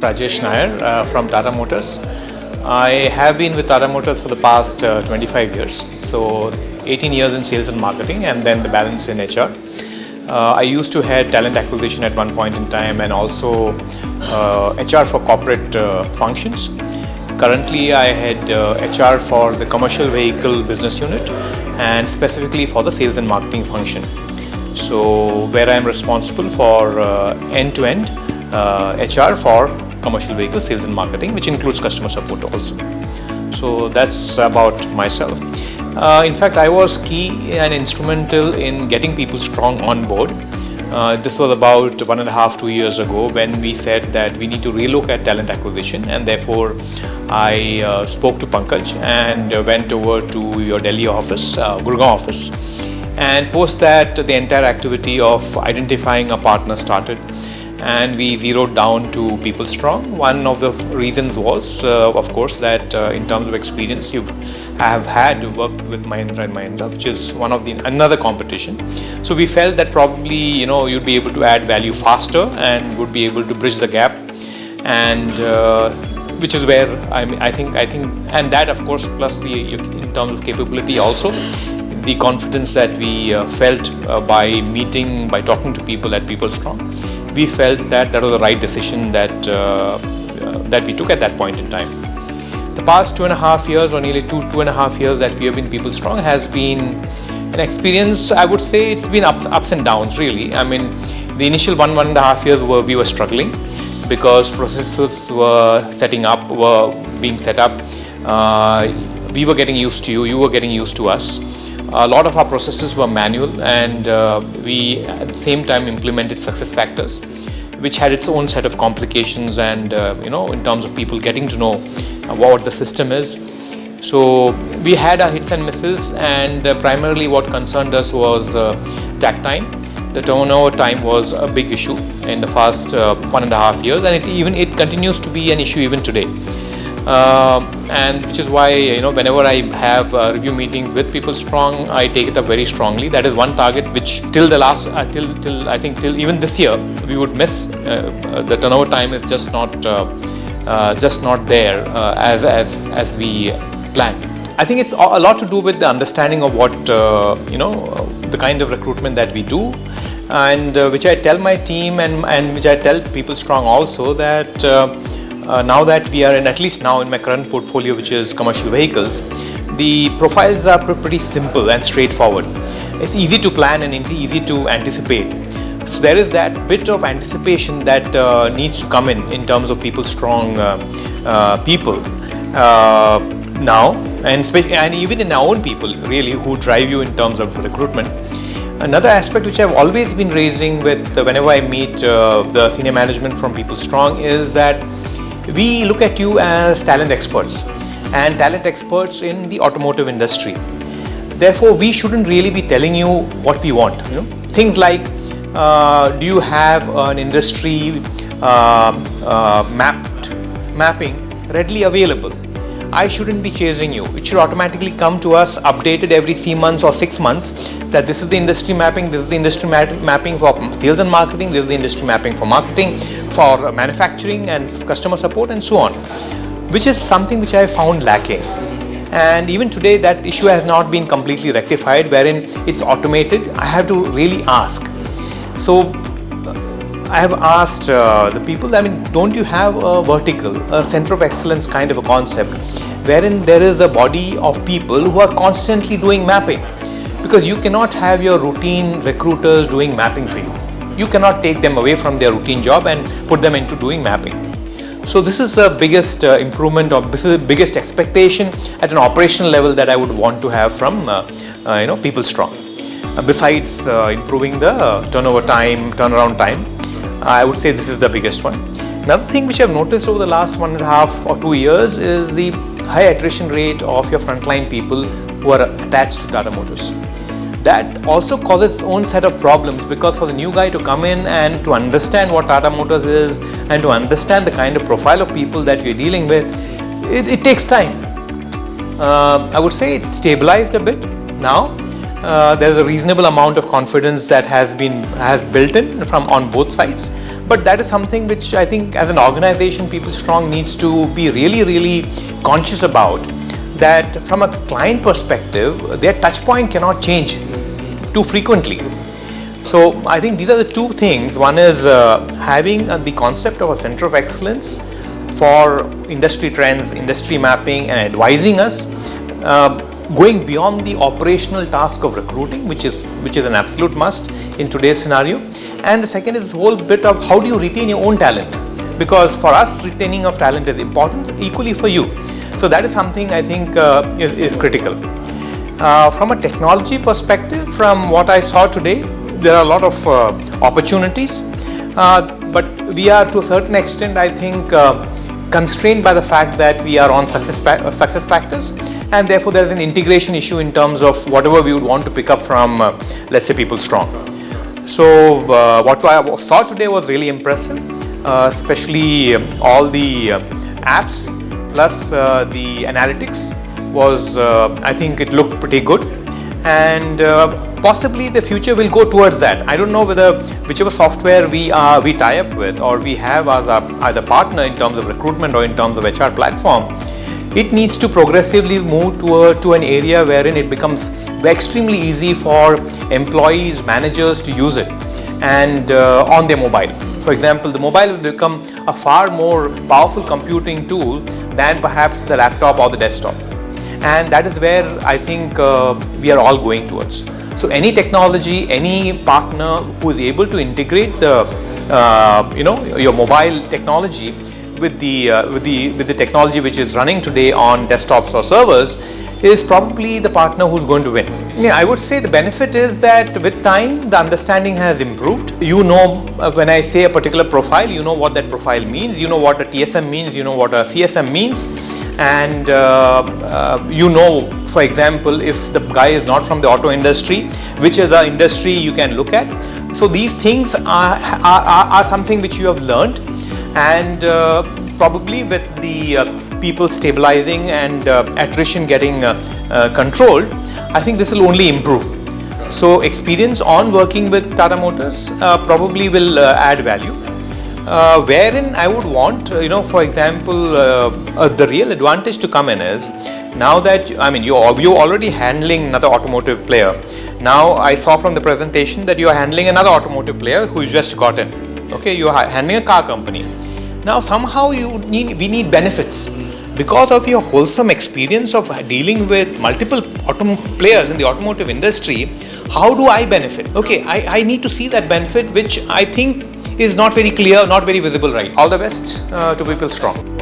Rajesh Nair from Tata Motors. I have been with Tata Motors for the past 25 years. So 18 years in sales and marketing and then the balance in HR. I used to head talent acquisition at one point in time and also HR for corporate functions. Currently I head HR for the commercial vehicle business unit and specifically for the sales and marketing function. So where I am responsible for end-to-end HR for commercial vehicle sales and marketing, which includes customer support also. So that's about myself. In fact, I was key and instrumental in getting people strong on board. This was about 1.5-2 years ago when we said that we need to relook at talent acquisition, and therefore I spoke to Pankaj and went over to your Delhi office, Gurgaon office. And post that, the entire activity of identifying a partner started, and we zeroed down to People Strong. One of the reasons was, of course, that in terms of experience, I have had worked with Mahindra & Mahindra, which is one of another competition. So we felt that probably you'd be able to add value faster and would be able to bridge the gap, and which is where I think, and that of course plus in terms of capability also. The confidence that we felt by talking to people at People Strong, we felt that was the right decision that we took at that point in time. The past 2.5 years or nearly 2.5 years that we have been People Strong has been an experience. I would say it's been ups and downs really. I mean, the initial 1.5 years we were struggling because processes were being set up. We were getting used to you were getting used to us. A lot of our processes were manual, and we at the same time implemented SuccessFactors, which had its own set of complications and in terms of people getting to know what the system is. So we had our hits and misses, and primarily what concerned us was takt time. The turnover time was a big issue in the past 1.5 years, and it continues to be an issue even today. And which is why whenever I have review meetings with People Strong, I take it up very strongly. That is one target which till even this year we would miss. The turnover time is just not there as we planned. I think it's a lot to do with the understanding of what the kind of recruitment that we do, and which I tell my team and which I tell People Strong also that. Now that we are at least now in my current portfolio, which is commercial vehicles, the profiles are pretty simple and straightforward. It's easy to plan and easy to anticipate. So there is that bit of anticipation that needs to come in terms of People Strong people now, and even in our own people really who drive you in terms of recruitment. Another aspect which I've always been raising whenever I meet the senior management from People Strong is that we look at you as talent experts and talent experts in the automotive industry. Therefore, we shouldn't really be telling you what we want. Things like, do you have an industry mapping readily available? I shouldn't be chasing you. It should automatically come to us updated every 3 months or 6 months that this is the industry mapping, this is the industry mapping for sales and marketing, this is the industry mapping for marketing, for manufacturing and customer support and so on, which is something which I found lacking. And even today that issue has not been completely rectified, wherein it's automated. I have to really ask. So I have asked the people, don't you have a vertical, a center of excellence kind of a concept, wherein there is a body of people who are constantly doing mapping? Because you cannot have your routine recruiters doing mapping for you. You cannot take them away from their routine job and put them into doing mapping. So this is the biggest improvement, or this is the biggest expectation at an operational level that I would want to have from People Strong. Besides improving the turnaround time, I would say this is the biggest one. Another thing which I've noticed over the last 1.5 or 2 years is the high attrition rate of your frontline people who are attached to Tata Motors. That also causes its own set of problems, because for the new guy to come in and to understand what Tata Motors is and to understand the kind of profile of people that we're dealing with, it takes time. I would say it's stabilized a bit now, There's a reasonable amount of confidence that has built in from on both sides. But that is something which I think as an organization, People Strong needs to be really conscious about. That from a client perspective, their touch point cannot change too frequently. So I think these are the two things. One is having the concept of a center of excellence for industry trends, industry mapping, and advising us, going beyond the operational task of recruiting, which is an absolute must in today's scenario. And the second is the whole bit of how do you retain your own talent, because for us retaining of talent is important, equally for you. So that is something I think is critical. From a technology perspective, from what I saw today, there are a lot of opportunities, but we are to a certain extent, I think, constrained by the fact that we are on success factors, and therefore there is an integration issue in terms of whatever we would want to pick up from, let's say, People Strong. So what I saw today was really impressive, especially all the apps plus the analytics was, I think it looked pretty good, and possibly the future will go towards that. I don't know whether whichever software we tie up with or we have as a partner in terms of recruitment or in terms of HR platform, it needs to progressively move to an area wherein it becomes extremely easy for employees, managers to use it, and on their mobile. For example, the mobile will become a far more powerful computing tool than perhaps the laptop or the desktop. And that is where I think we are all going towards. So any technology, any partner who is able to integrate the your mobile technology with the technology which is running today on desktops or servers is probably the partner who's going to win. Yeah, I would say the benefit is that with time the understanding has improved. You know, when I say a particular profile, you know what that profile means, you know what a TSM means, you know what a CSM means, and you know, for example, if the guy is not from the auto industry, which is the industry you can look at. So these things are something which you have learned, and probably with the people stabilizing and attrition getting controlled, I think this will only improve. So experience on working with Tata Motors probably will add value. Wherein I would want, for example, the real advantage to come in is now that, you're already handling another automotive player. Now I saw from the presentation that you are handling another automotive player who just got in. Okay, you are handling a car company. Now somehow we need benefits. Because of your wholesome experience of dealing with multiple players in the automotive industry, how do I benefit? Okay, I need to see that benefit, which I think is not very clear, not very visible right. All the best to People Strong.